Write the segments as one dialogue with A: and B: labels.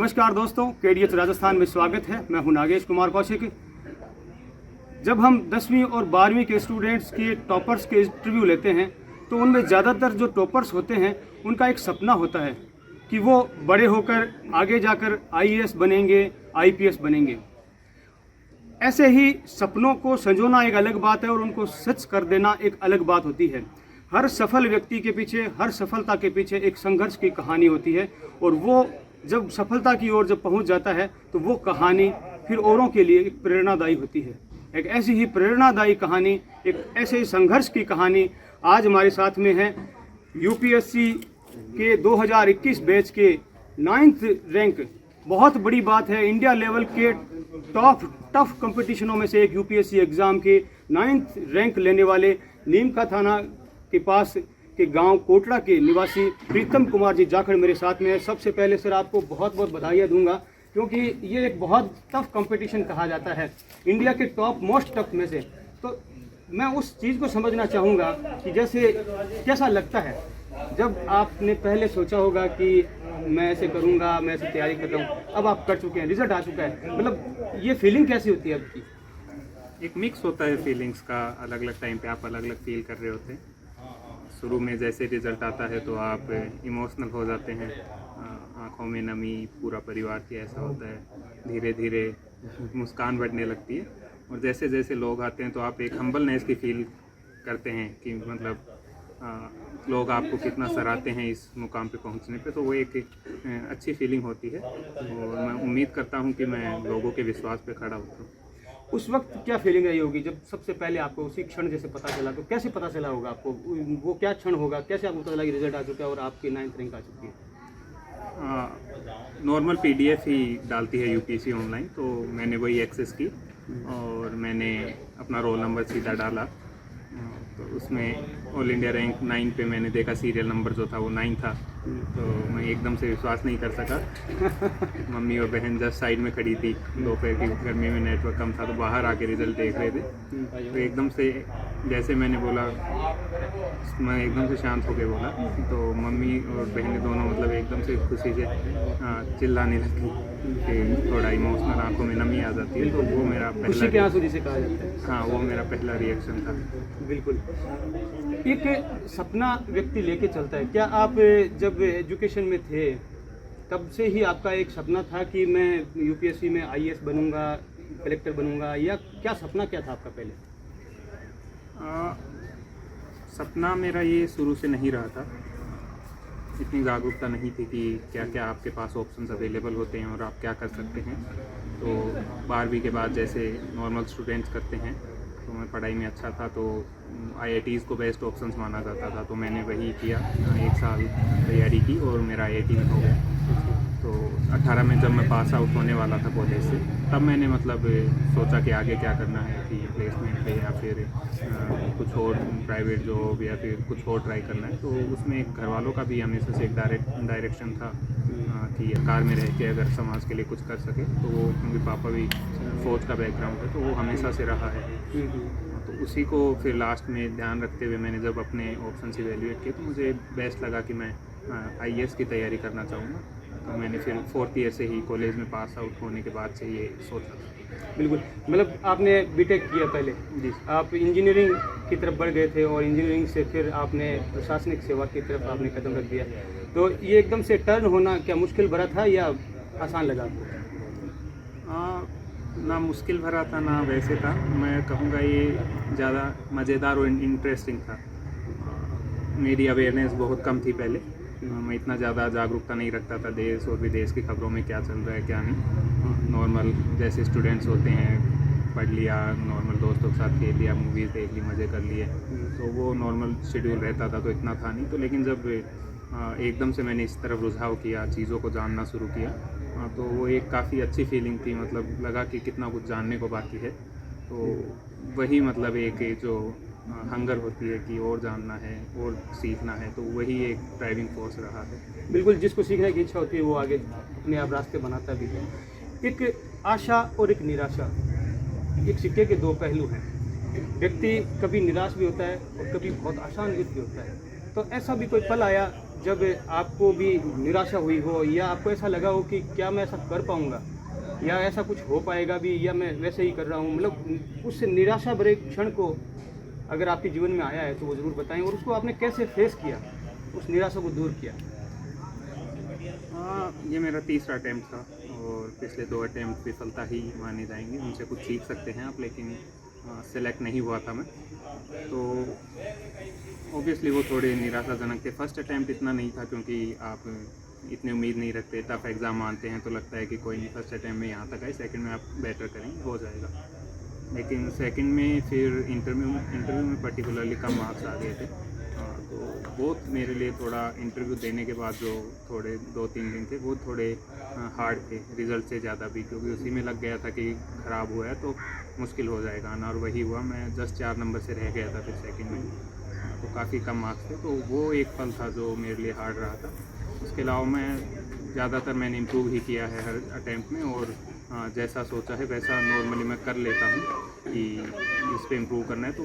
A: नमस्कार दोस्तों, केडीएच राजस्थान में स्वागत है। मैं हूं नागेश कुमार कौशिक। जब हम 10वीं और 12वीं के स्टूडेंट्स के टॉपर्स के इंटरव्यू लेते हैं तो उनमें ज़्यादातर जो टॉपर्स होते हैं उनका एक सपना होता है कि वो बड़े होकर आगे जाकर आईएएस बनेंगे, आईपीएस बनेंगे। ऐसे ही सपनों को संजोना एक अलग बात है और उनको सच कर देना एक अलग बात होती है। हर सफल व्यक्ति के पीछे, हर सफलता के पीछे एक संघर्ष की कहानी होती है और वो जब सफलता की ओर जब पहुंच जाता है तो वो कहानी फिर औरों के लिए एक प्रेरणादायी होती है। एक ऐसी ही प्रेरणादायी कहानी, एक ऐसे ही संघर्ष की कहानी आज हमारे साथ में है। यूपीएससी के 2021 बैच के 9th रैंक, बहुत बड़ी बात है। इंडिया लेवल के टफ कंपटीशनों में से एक यूपीएससी एग्ज़ाम के 9th रैंक लेने वाले नीमका थाना के पास के गांव कोटड़ा के निवासी प्रीतम कुमार जी जाखड़ मेरे साथ में है। सबसे पहले सर आपको बहुत बहुत बधाइयाँ दूंगा, क्योंकि ये एक बहुत टफ कंपटीशन कहा जाता है, इंडिया के टॉप मोस्ट टफ में से। तो मैं उस चीज़ को समझना चाहूँगा कि जैसे कैसा लगता है जब आपने पहले सोचा होगा कि मैं ऐसे करूँगा, मैं ऐसे तैयारी कर रहा हूँ, अब आप कर चुके हैं, रिजल्ट आ चुका है, मतलब ये फीलिंग कैसी होती है आपकी?
B: एक मिक्स होता है फीलिंग्स का। अलग अलग टाइम पे आप अलग अलग फील कर रहे होते हैं। शुरू में जैसे रिज़ल्ट आता है तो आप इमोशनल हो जाते हैं, आंखों में नमी, पूरा परिवार की ऐसा होता है। धीरे धीरे मुस्कान बढ़ने लगती है और जैसे जैसे लोग आते हैं तो आप एक हम्बलनेस की फील करते हैं कि मतलब लोग आपको कितना सराहते हैं इस मुकाम पे पहुंचने पे। तो वो एक अच्छी फीलिंग होती है और मैं उम्मीद करता हूं कि मैं लोगों के विश्वास पे खड़ा उतरूं।
A: उस वक्त क्या फीलिंग रही होगी जब सबसे पहले आपको उसी क्षण जैसे पता चला? तो कैसे पता चला होगा आपको, वो क्या क्षण होगा, कैसे आपको पता चला कि रिजल्ट आ चुका है और आपकी 9th रैंक आ चुकी है?
B: नॉर्मल पीडीएफ ही डालती है यूपीएससी ऑनलाइन, तो मैंने वही एक्सेस की और मैंने अपना रोल नंबर सीधा डाला। तो उसमें ऑल इंडिया रैंक 9 पे मैंने देखा, सीरियल नंबर जो था वो 9 था। तो मैं एकदम से विश्वास नहीं कर सका। मम्मी और बहन जस्ट साइड में खड़ी थी, दोपहर की गर्मी में नेटवर्क कम था तो बाहर आके रिजल्ट देख रहे थे। तो एकदम से जैसे मैंने बोला, मैं एकदम से शांत होकर बोला तो मम्मी और बहनें दोनों मतलब एकदम से खुशी से चिल्लाने लगी कि थोड़ा इमोशनल, आंखों में नमी आ जाती है। तो वो मेरा
A: खुशी के आंसू जिसे कहा जाता है।
B: हाँ, वो मेरा पहला रिएक्शन था।
A: बिल्कुल। एक सपना व्यक्ति लेके चलता है। क्या आप जब एजुकेशन में थे तब से ही आपका एक सपना था कि मैं यूपीएससी में आईएएस बनूंगा, कलेक्टर बनूंगा, या क्या सपना क्या था आपका पहले?
B: सपना मेरा ये शुरू से नहीं रहा था। इतनी जागरूकता नहीं थी कि क्या क्या आपके पास ऑप्शंस अवेलेबल होते हैं और आप क्या कर सकते हैं। तो 12वीं के बाद जैसे नॉर्मल स्टूडेंट्स करते हैं, तो मैं पढ़ाई में अच्छा था तो आईआईटीज़ को बेस्ट ऑप्शंस माना जाता था। तो मैंने वही किया, 1 साल तैयारी की और मेरा आईआईटी में हो गया। तो 18 में जब मैं पास आउट होने वाला था कॉलेज से, तब मैंने मतलब सोचा कि आगे क्या करना है, कि प्लेसमेंट पे या फिर कुछ और प्राइवेट जॉब या फिर कुछ और ट्राई करना है। तो उसमें घर वालों का भी हमेशा से एक डायरेक्शन था कि कार में रह के अगर समाज के लिए कुछ कर सके। तो वो, क्योंकि पापा भी फौज का बैकग्राउंड है तो वो हमेशा से रहा है। तो उसी को फिर लास्ट में ध्यान रखते हुए मैंने जब अपने ऑप्शन इवेल्यूएट किए तो मुझे बेस्ट लगा कि मैं आईएएस की तैयारी करना चाहूँगा। तो मैंने फिर 4th ईयर से ही कॉलेज में पास आउट होने के बाद से ये सोचा।
A: बिल्कुल, मतलब आपने बीटेक किया पहले
B: जी,
A: आप इंजीनियरिंग की तरफ बढ़ गए थे और इंजीनियरिंग से फिर आपने प्रशासनिक सेवा की तरफ आपने कदम रख दिया। तो ये एकदम से टर्न होना क्या मुश्किल भरा था या आसान लगा आपको?
B: ना मुश्किल भरा था ना वैसे था। मैं कहूँगा ये ज़्यादा मज़ेदार और इंटरेस्टिंग था। मेरी अवेयरनेस बहुत कम थी पहले। मैं इतना ज़्यादा जागरूकता नहीं रखता था देश और विदेश की खबरों में क्या चल रहा है क्या नहीं। नॉर्मल जैसे स्टूडेंट्स होते हैं, पढ़ लिया, नॉर्मल दोस्तों के साथ खेल लिया, मूवीज़ देख ली, मज़े कर लिए, तो वो नॉर्मल शेड्यूल रहता था, तो इतना था नहीं। तो लेकिन जब एकदम से मैंने इस तरफ रुझाव किया, चीज़ों को जानना शुरू किया, तो वो एक काफ़ी अच्छी फीलिंग थी। मतलब लगा कि कितना कुछ जानने को बाकी है। तो वही मतलब एक जो हंगर होती है कि और जानना है और सीखना है, तो वही एक ड्राइविंग फोर्स रहा है।
A: बिल्कुल, जिसको सीखने की इच्छा होती है वो आगे अपने आप रास्ते बनाता भी है। एक आशा और एक निराशा, एक सिक्के के दो पहलू हैं। व्यक्ति कभी निराश भी होता है और कभी बहुत आशान्वित भी होता है। तो ऐसा भी कोई पल आया जब आपको भी निराशा हुई हो या आपको ऐसा लगा हो कि क्या मैं ऐसा कर पाऊँगा या ऐसा कुछ हो पाएगा भी या मैं वैसे ही कर रहा हूँ, मतलब उस निराशा भरे क्षण को अगर आपके जीवन में आया है तो वो ज़रूर बताएं और उसको आपने कैसे फेस किया, उस निराशा को दूर किया।
B: ये मेरा तीसरा अटैम्प्ट था और पिछले 2 अटैम्प्ट विफलता ही माने जाएंगे, उनसे कुछ सीख सकते हैं आप, लेकिन सेलेक्ट नहीं हुआ था मैं, तो ऑब्वियसली वो थोड़े निराशाजनक थे। फर्स्ट अटैम्प्ट इतना नहीं था क्योंकि आप इतनी उम्मीद नहीं रखते, टफ एग्ज़ाम मानते हैं तो लगता है कि कोई नहीं, फर्स्ट अटैम्प्ट में यहाँ तक आए, सेकंड में आप बेटर करेंगे, हो जाएगा। लेकिन सेकंड में फिर इंटरव्यू में पर्टिकुलरली कम मार्क्स आ गए थे, तो वो मेरे लिए थोड़ा इंटरव्यू देने के बाद जो थोड़े 2-3 दिन थे वो थोड़े हार्ड थे रिज़ल्ट से ज़्यादा भी, क्योंकि उसी में लग गया था कि ख़राब हुआ है तो मुश्किल हो जाएगा आना, और वही हुआ। मैं जस्ट 4 नंबर से रह गया था फिर सेकंड में, तो काफ़ी कम मार्क्स थे, तो वो एक पल था जो मेरे लिए हार्ड रहा था। उसके अलावा मैं ज़्यादातर मैंने इम्प्रूव ही किया है हर अटैम्प्ट में, और जैसा सोचा है वैसा नॉर्मली मैं कर लेता हूँ कि इस पे इम्प्रूव करना है, तो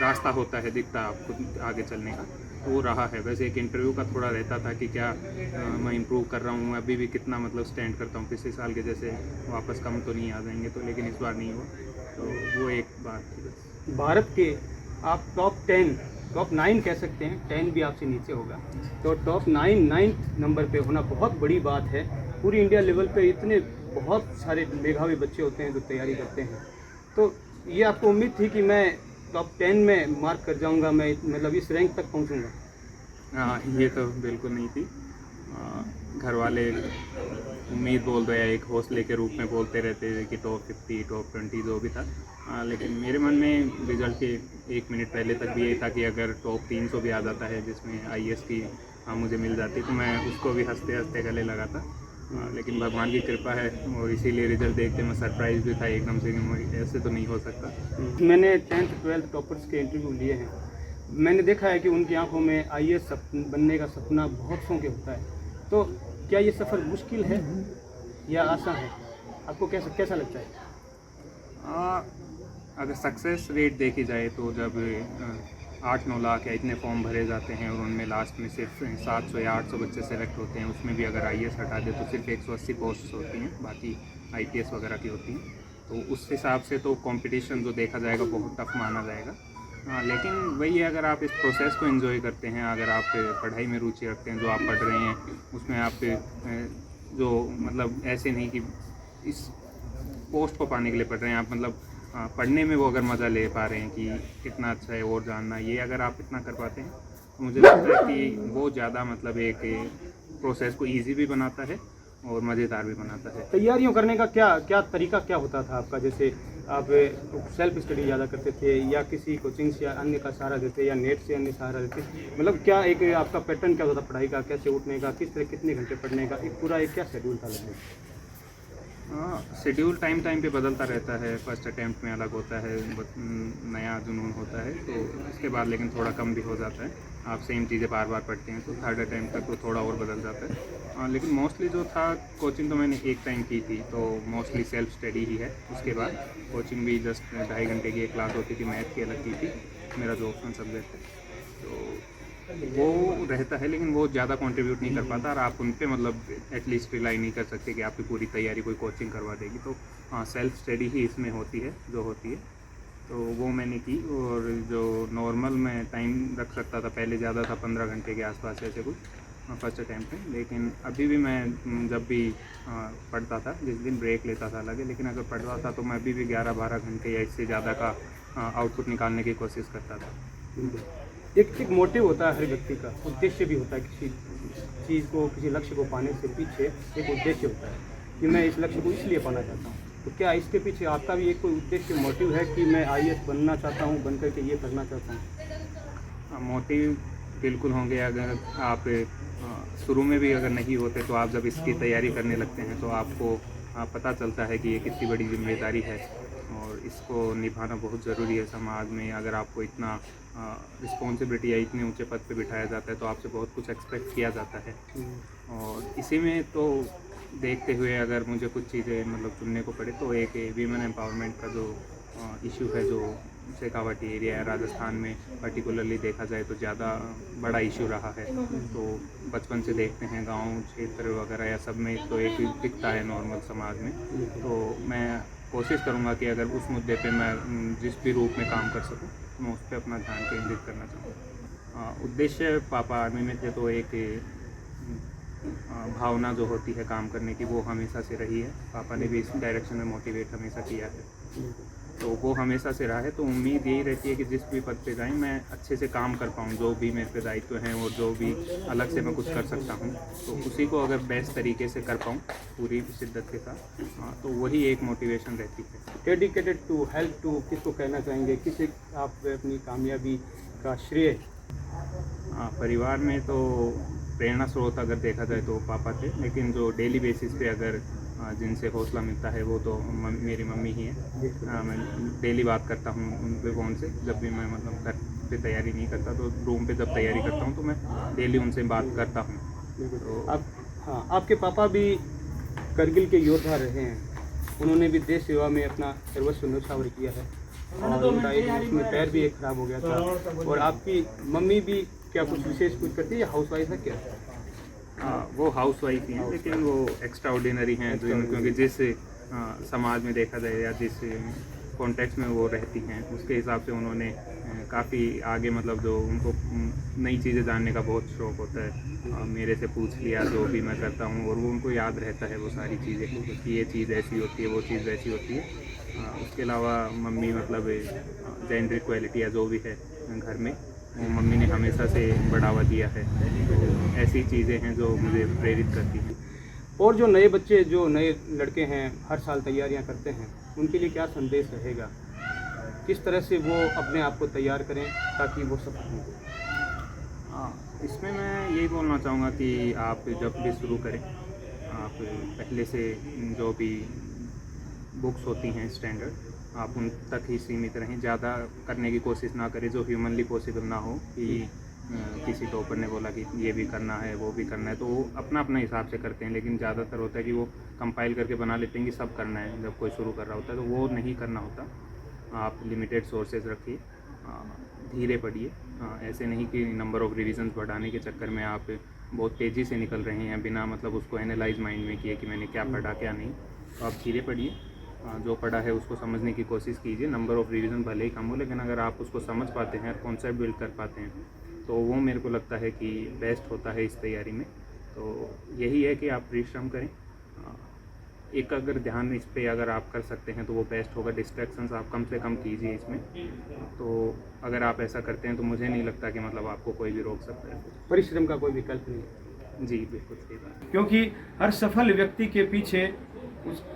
B: रास्ता होता है, दिखता है आपको आगे चलने का, तो वो रहा है। वैसे एक इंटरव्यू का थोड़ा रहता था कि क्या मैं इम्प्रूव कर रहा हूँ, अभी भी कितना मतलब स्टैंड करता हूँ, पिछले साल के जैसे वापस कम तो नहीं आ जाएंगे, तो लेकिन इस बार नहीं हुआ, तो वो एक बात थी बस।
A: भारत के आप टॉप 9 कह सकते हैं, 10 भी आपसे नीचे होगा, तो टॉप 9th नंबर पे होना बहुत बड़ी बात है। पूरी इंडिया लेवल पे इतने बहुत सारे मेधावी बच्चे होते हैं जो तैयारी करते हैं, तो ये आपको उम्मीद थी कि मैं टॉप 10 में मार्क कर जाऊंगा, मैं मतलब इस रैंक तक पहुंचूंगा?
B: हाँ, ये तो बिल्कुल नहीं थी। घर वाले उम्मीद बोल दो या एक हौसले के रूप में बोलते रहते थे कि टॉप 50, टॉप 20 जो भी था, लेकिन मेरे मन में रिज़ल्ट के 1 मिनट पहले तक भी ये था कि अगर टॉप 300 भी आ जाता है जिसमें IAS की मुझे मिल जाती, तो मैं उसको भी हंसते हंसते गले लगाता। लेकिन भगवान की कृपा है और इसीलिए रिज़ल्ट देख के मैं सरप्राइज़ भी था एकदम से कि ऐसे तो नहीं हो सकता।
A: मैंने 10th 12th टॉपर्स के इंटरव्यू लिए हैं, मैंने देखा है कि उनकी आंखों में IAS बनने का सपना बहुत सौ के होता है, तो क्या ये सफ़र मुश्किल है या आसान है, आपको कैसा लगता है?
B: अगर सक्सेस रेट देखी जाए तो जब 8-9 लाख या इतने फॉर्म भरे जाते हैं और उनमें लास्ट में सिर्फ 700 या 800 बच्चे सेलेक्ट होते हैं, उसमें भी अगर IAS हटा दे तो सिर्फ 180 पोस्ट होती हैं, बाकी IPS वगैरह की होती हैं, तो उस हिसाब से तो कंपटीशन जो देखा जाएगा बहुत टफ माना जाएगा। लेकिन वही है, अगर आप इस प्रोसेस को एंजॉय करते हैं, अगर आप पढ़ाई में रुचि रखते हैं, जो आप पढ़ रहे हैं उसमें आप जो मतलब ऐसे नहीं कि इस पोस्ट को पाने के लिए पढ़ रहे हैं आप, मतलब पढ़ने में वो अगर मज़ा ले पा रहे हैं कि कितना अच्छा है और जानना, ये अगर आप इतना कर पाते हैं तो मुझे लगता है कि वो ज़्यादा मतलब एक प्रोसेस को ईजी भी बनाता है और मज़ेदार भी बनाता है।
A: तैयारियों करने का क्या तरीका क्या होता था आपका? जैसे आप सेल्फ स्टडी ज़्यादा करते थे या किसी कोचिंग से या अन्य का सहारा देते या नेट से अन्य सहारा देते, मतलब क्या एक आपका पैटर्न क्या होता था पढ़ाई का, कैसे उठने का, किस तरह कितने घंटे पढ़ने का, एक पूरा एक क्या शेड्यूल था लगभग?
B: शेड्यूल टाइम पे बदलता रहता है। फर्स्ट अटैम्प्ट में अलग होता है, नया जुनून होता है, तो इसके बाद लेकिन थोड़ा कम भी हो जाता है। आप सेम चीज़ें बार बार पढ़ते हैं तो थर्ड अटैम्प्ट तक तो थोड़ा और बदल जाता है। लेकिन मोस्टली जो था, कोचिंग तो मैंने एक टाइम की थी, तो मोस्टली सेल्फ स्टडी ही है। उसके बाद कोचिंग भी जस्ट 2.5 घंटे की एक क्लास होती थी, मैथ की अलग की थी, मेरा जो ऑप्शन सब्जेक्ट है, तो वो रहता है, लेकिन वो ज़्यादा कंट्रीब्यूट नहीं कर पाता और आप उन पे मतलब एटलीस्ट रिलाई नहीं कर सकते कि आपकी पूरी तैयारी कोई कोचिंग करवा देगी। तो हाँ, सेल्फ स्टडी ही इसमें होती है जो होती है, तो वो मैंने की। और जो नॉर्मल मैं टाइम रख सकता था पहले, ज़्यादा था 15 घंटे के आसपास ऐसे कुछ फर्स्ट अटैम्प्ट में, लेकिन अभी भी मैं जब भी पढ़ता था, जिस दिन ब्रेक लेता था अलग है, लेकिन अगर पढ़ता था तो मैं अभी भी 11-12 घंटे या इससे ज़्यादा का आउटपुट निकालने की कोशिश करता था।
A: एक मोटिव होता है हर व्यक्ति का, उद्देश्य भी होता है, किसी चीज़ को, किसी लक्ष्य को पाने से पीछे एक उद्देश्य होता है कि मैं इस लक्ष्य को इसलिए पाना चाहता हूँ। तो क्या इसके पीछे आपका भी एक कोई उद्देश्य, मोटिव है कि मैं IAS बनना चाहता हूँ, बन करके ये करना चाहता हूँ?
B: मोटिव बिल्कुल होंगे। अगर आप शुरू में भी अगर नहीं होते तो आप जब इसकी तैयारी करने लगते हैं तो आपको पता चलता है कि ये कितनी बड़ी जिम्मेदारी है और इसको निभाना बहुत ज़रूरी है समाज में। अगर आपको इतना रिस्पॉन्सिबिलिटी या इतने ऊंचे पद पे बिठाया जाता है तो आपसे बहुत कुछ एक्सपेक्ट किया जाता है, और इसी में तो देखते हुए अगर मुझे कुछ चीज़ें मतलब चुनने को पड़े तो एक वीमेन एम्पावरमेंट का जो इशू है, जो शेखावटी एरिया है राजस्थान में पर्टिकुलरली देखा जाए तो ज़्यादा बड़ा इशू रहा है। तो बचपन से देखते हैं गांव क्षेत्र वगैरह या सब में तो एक दिखता है नॉर्मल समाज में। तो मैं कोशिश करूंगा कि अगर उस मुद्दे पे मैं जिस भी रूप में काम कर सकूं तो मैं उस पर अपना ध्यान केंद्रित करना चाहूँगा। उद्देश्य पापा आर्मी में थे तो एक भावना जो होती है काम करने की वो हमेशा से रही है। पापा ने भी इस डायरेक्शन में मोटिवेट हमेशा किया है, तो वो हमेशा से रहा है। तो उम्मीद यही रहती है कि जिस भी पद पे जाएं मैं अच्छे से काम कर पाऊँ, जो भी मेरे पे दायित्व हैं और जो भी अलग से मैं कुछ कर सकता हूँ तो उसी को अगर बेस्ट तरीके से कर पाऊँ पूरी शिद्दत के साथ, तो वही एक मोटिवेशन रहती है।
A: डेडिकेटेड टू हेल्प टू किसको कहना चाहेंगे, किसे आप अपनी कामयाबी का श्रेय?
B: परिवार में तो प्रेरणा स्रोत अगर देखा जाए तो पापा थे, लेकिन जो डेली बेसिस पे अगर जिनसे हौसला मिलता है वो तो मेरी मम्मी ही है। मैं डेली बात करता हूँ उनके फ़ोन से, जब भी मैं मतलब घर पे तैयारी नहीं करता तो रूम पे जब तैयारी करता हूँ तो मैं डेली उनसे बात करता हूँ। तो
A: हाँ, आपके पापा भी करगिल के योद्धा रहे हैं, उन्होंने भी देश सेवा में अपना सर्वस्व न्यौछावर किया है और उनका एक उसमें पैर भी एक खराब हो गया था। और आपकी मम्मी भी क्या कुछ विशेष कुछ करती है या हाउस वाइफ है क्या?
B: वो हाउस वाइफ ही हैं, लेकिन वो एक्स्ट्रा ऑर्डिनरी हैं क्योंकि जिस समाज में देखा जाए या जिस कॉन्टेक्स्ट में वो रहती हैं उसके हिसाब से उन्होंने काफ़ी आगे मतलब जो उनको नई चीज़ें जानने का बहुत शौक़ होता है, मेरे से पूछ लिया जो भी मैं करता हूँ और वो उनको याद रहता है वो सारी चीज़ें कि ये चीज़ ऐसी होती है वो चीज़ वैसी होती है। उसके अलावा मम्मी मतलब जेंडर इक्वालिटी या जो भी है घर में वो मम्मी ने हमेशा से बढ़ावा दिया है। तो ऐसी चीज़ें हैं जो मुझे प्रेरित करती हैं।
A: और जो नए बच्चे, जो नए लड़के हैं हर साल तैयारियां करते हैं, उनके लिए क्या संदेश रहेगा? किस तरह से वो अपने आप को तैयार करें ताकि वो सफल हों?
B: इसमें मैं यही बोलना चाहूँगा कि आप जब भी शुरू करें आप पहले से जो भी बुक्स होती हैं स्टैंडर्ड आप उन तक ही सीमित रहें, ज़्यादा करने की कोशिश ना करें जो ह्यूमनली पॉसिबल ना हो। कि किसी टॉपर ने बोला कि ये भी करना है वो भी करना है तो वो अपना अपना हिसाब से करते हैं, लेकिन ज़्यादातर होता है कि वो कंपाइल करके बना लेते हैं कि सब करना है। जब कोई शुरू कर रहा होता है तो वो नहीं करना होता। आप लिमिटेड सोर्सेज रखिए, धीरे पढ़िए, ऐसे नहीं कि नंबर ऑफ़ रिविजन्स बढ़ाने के चक्कर में आप बहुत तेज़ी से निकल रहे हैं बिना मतलब उसको एनालाइज माइंड में किए कि मैंने क्या पढ़ा क्या नहीं। तो आप धीरे पढ़िए, जो पढ़ा है उसको समझने की कोशिश कीजिए। नंबर ऑफ़ रिवीजन भले ही कम हो, लेकिन अगर आप उसको समझ पाते हैं और कॉन्सेप्ट बिल्ड कर पाते हैं तो वो मेरे को लगता है कि बेस्ट होता है इस तैयारी में। तो यही है कि आप परिश्रम करें, एक अगर ध्यान इस पे अगर आप कर सकते हैं तो वो बेस्ट होगा। डिस्ट्रैक्शंस आप कम से कम कीजिए इसमें। तो अगर आप ऐसा करते हैं तो मुझे नहीं लगता कि मतलब आपको कोई भी रोक सकता है।
A: परिश्रम का कोई विकल्प नहीं।
B: जी बिल्कुल सही बात।
A: क्योंकि हर सफल व्यक्ति के पीछे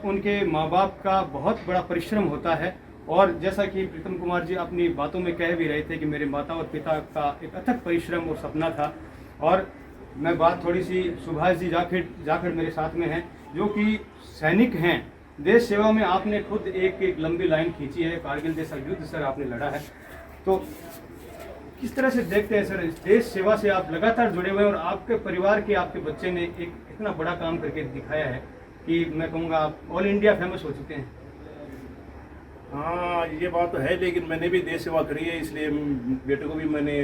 A: उनके माँ बाप का बहुत बड़ा परिश्रम होता है। और जैसा कि प्रीतम कुमार जी अपनी बातों में कह भी रहे थे कि मेरे माता और पिता का एक अथक परिश्रम और सपना था। और मैं बात थोड़ी सी सुभाष जी जाखड़ मेरे साथ में हैं, जो कि सैनिक हैं। देश सेवा में आपने खुद एक लंबी लाइन खींची है, कारगिल जैसा युद्ध सर आपने लड़ा है। तो किस तरह से देखते हैं सर, देश सेवा से आप लगातार जुड़े हुए हैं और आपके परिवार के आपके बच्चे ने एक इतना बड़ा काम करके दिखाया है कि मैं कहूँगा आप ऑल इंडिया फेमस हो चुके हैं।
C: हाँ ये बात तो है, लेकिन मैंने भी देश सेवा करी है, इसलिए बेटे को भी मैंने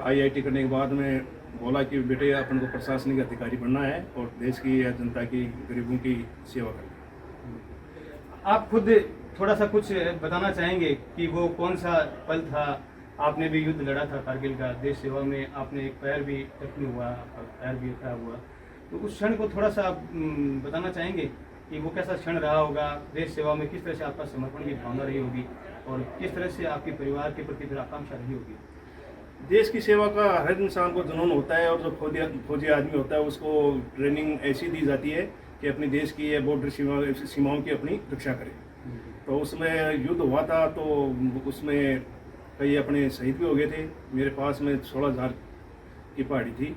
C: IIT करने के बाद में बोला कि बेटे अपन को प्रशासनिक अधिकारी बनना है और देश की या जनता की गरीबों की सेवा करना।
A: आप खुद थोड़ा सा कुछ बताना चाहेंगे कि वो कौन सा पल था? आपने भी युद्ध लड़ा था कारगिल का, देश सेवा में आपने एक पैर भी जख्मी हुआ, पैर भी खराब हुआ, तो उस क्षण को थोड़ा सा बताना चाहेंगे कि वो कैसा क्षण रहा होगा? देश सेवा में किस तरह से आपका समर्पण की भावना रही होगी और किस तरह से आपके परिवार के प्रति फिर आकांक्षा रही होगी?
C: देश की सेवा का हर इंसान को जुनून होता है और जो फौजी आदमी होता है उसको ट्रेनिंग ऐसी दी जाती है कि अपने देश की बॉर्डर सीमाओं की अपनी रक्षा करे। तो उसमें युद्ध हुआ था तो उसमें कई अपने शहीद भी हो गए थे। मेरे पास में 16,000 की पहाड़ी थी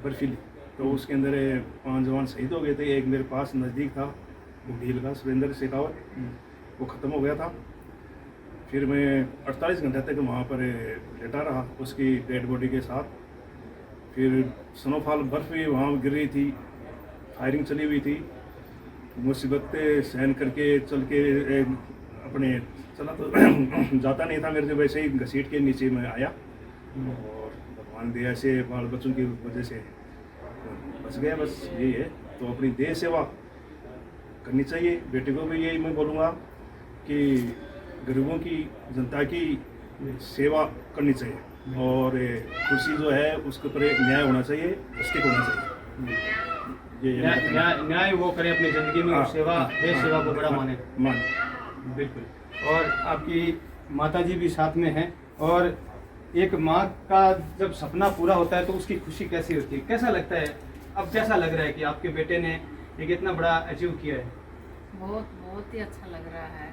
C: बर्फीली, तो उसके अंदर 5 जवान शहीद हो गए थे। एक मेरे पास नज़दीक था ढील का सुरेंद्र शेखावत, वो ख़त्म हो गया था। फिर मैं 48 घंटे तक वहाँ पर लेटा रहा उसकी डेड बॉडी के साथ। फिर स्नोफॉल बर्फ़ भी वहाँ गिर रही थी, फायरिंग चली हुई थी। मुसीबतें सहन करके चल के अपने चला तो जाता नहीं था मेरे से, वैसे ही घसीट के नीचे में आया और भगवान दया से बाल बच्चों की वजह से बच गया। बस यही है। तो अपनी देश सेवा करनी चाहिए। बेटे को भी यही मैं बोलूँगा कि गरीबों की, जनता की सेवा करनी चाहिए और कुर्सी जो है उसके ऊपर एक न्याय होना चाहिए, स्टिक होना चाहिए।
A: न्याय वो करे अपनी ज़िंदगी में और सेवा, देश सेवा को बड़ा माने। बिल्कुल। और आपकी माता जी भी साथ में हैं, और एक माँ का जब सपना पूरा होता है तो उसकी खुशी कैसी होती है, कैसा लगता है? अब कैसा लग रहा है कि आपके बेटे ने एक इतना बड़ा अचीव किया है?
D: बहुत ही अच्छा लग रहा है।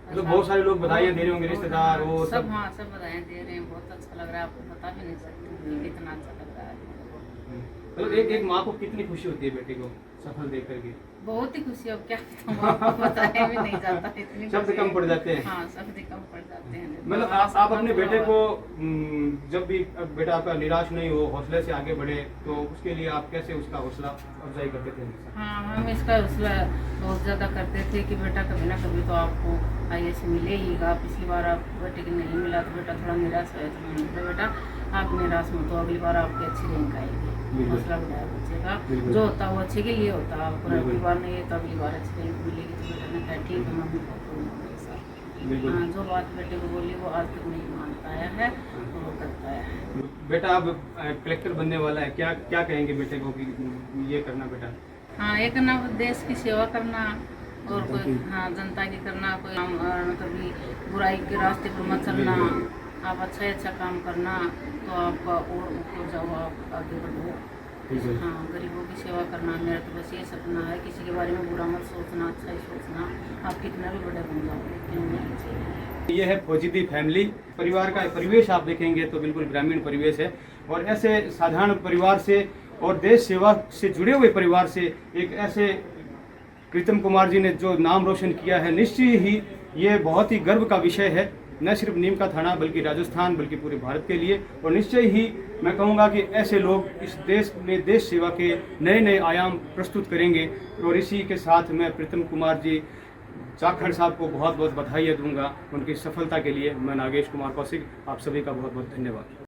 A: मतलब बहुत सारे लोग बधाइयाँ दे रहे होंगे, रिश्तेदार वो
D: सब। हाँ, सब बधाइयाँ दे रहे हैं। बहुत अच्छा लग रहा है, आपको बता भी नहीं सकते कि कितना अच्छा लग रहा है।
A: मतलब एक माँ को कितनी खुशी होती है बेटे को सफल देख करके?
D: बहुत ही खुशी। अब क्या बताऊँ, आपको बताया भी नहीं जाता, इतनी
A: शब्द कम पड़ जाते हैं।
D: हाँ, शब्द कम पड़ जाते हैं।
A: मतलब आप अपने बेटे को जब भी बेटा आपका निराश नहीं हो, हौसले से आगे बढ़े, तो उसके लिए आप कैसे उसका हौसला अफजाई करते थे?
D: हाँ, हम इसका हौसला बहुत ज़्यादा करते थे कि बेटा कभी ना कभी तो आपको IAS मिले ही। पिछली बार आप बेटे को नहीं मिला तो बेटा थोड़ा निराश हुआ, तो मैंने बोला बेटा आप निराश मत हो, अगली बार आपकी अच्छी रैंक आएगी। हौसला बढ़ाया बच्चे का, जो होता है वो अच्छे के लिए होता है। आपको अगली बार नहीं है तो अगली बार अच्छी रैंक मिलेगी। तो बेटा ने कहा ठीक है मम्मी पापा। हाँ, जो बात बेटे को बोली वो आज तक नहीं मान पाया है, वो करता है।
A: बेटा अब कलेक्टर बनने वाला है, क्या क्या कहेंगे बेटे को कि ये करना बेटा?
D: हाँ, ये करना, देश की सेवा करना और कोई, हाँ, जनता की करना, कोई कभी बुराई के रास्ते पर मत चलना। आप अच्छा काम करना तो आपका और ऊपर जाओ, आप आगे बढ़ो। हाँ, गरीबों की सेवा करना मेरा तो बस ये सपना है। किसी के बारे में बुरा मत सोचना, अच्छा ही सोचना। आप कितना भी बड़े बन जाओ, लेकिन नहीं चाहिए।
A: ये है फौजीदी फैमिली परिवार का परिवेश। आप देखेंगे तो बिल्कुल ग्रामीण परिवेश है, और ऐसे साधारण परिवार से और देश सेवा से जुड़े हुए परिवार से एक ऐसे प्रीतम कुमार जी ने जो नाम रोशन किया है, निश्चय ही ये बहुत ही गर्व का विषय है, न सिर्फ नीम का थाना बल्कि राजस्थान बल्कि पूरे भारत के लिए। और निश्चय ही मैं कहूँगा कि ऐसे लोग इस देश में देश सेवा के नए नए आयाम प्रस्तुत करेंगे। और इसी के साथ मैं प्रीतम कुमार जी जाखड़ साहब को बहुत बहुत बधाई दूंगा उनकी सफलता के लिए। मैं नागेश कुमार कौशिक, आप सभी का बहुत बहुत धन्यवाद।